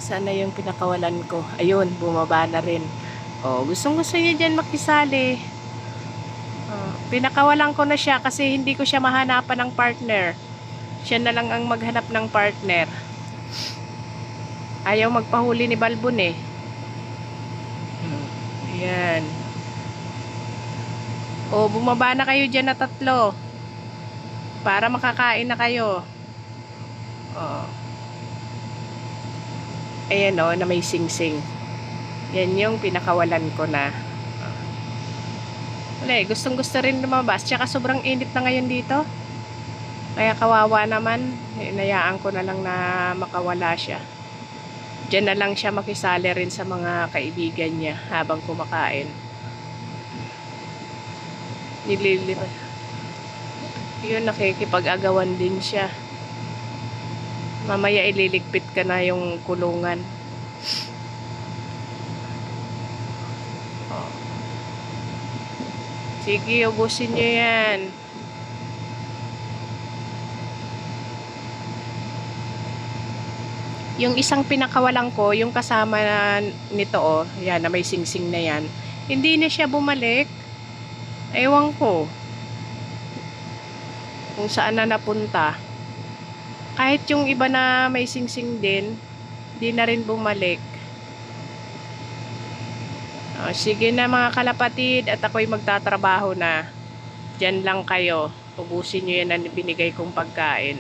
Saan na yung pinakawalan ko? Ayun, bumaba na rin. Oh, gustong-gusto niya dyan makisali. Oh, pinakawalan ko na siya kasi hindi ko siya mahanapan ng partner. Siya na lang ang maghanap ng partner. Ayaw magpahuli ni Balbon eh. Ayan. Oh, bumaba na kayo dyan na tatlo. Para makakain na kayo. Oh. Ayan o, na may sing-sing. Yan yung pinakawalan ko na. Wala, gustong-gusto rin lumabas. Tsaka sobrang init na ngayon dito. Kaya kawawa naman. Inayaan ko na lang na makawala siya. Diyan na lang siya makisali rin sa mga kaibigan niya habang kumakain. Nililipat. Yun, nakikipag-agawan din siya. Mamaya ililigpit ka na yung kulungan. Oh. Sige, ubusin nyo yan. Yung isang pinakawalan ko, yung kasama nito, oh, yan, na may sing-sing na yan, hindi na siya bumalik. Ewan ko kung saan na napunta. Kahit yung iba na may sing-sing din, di na rin bumalik. Oh, sige na mga kalapatid, at ako'y magtatrabaho na. Diyan lang kayo. Ubusin nyo yan na binigay kong pagkain.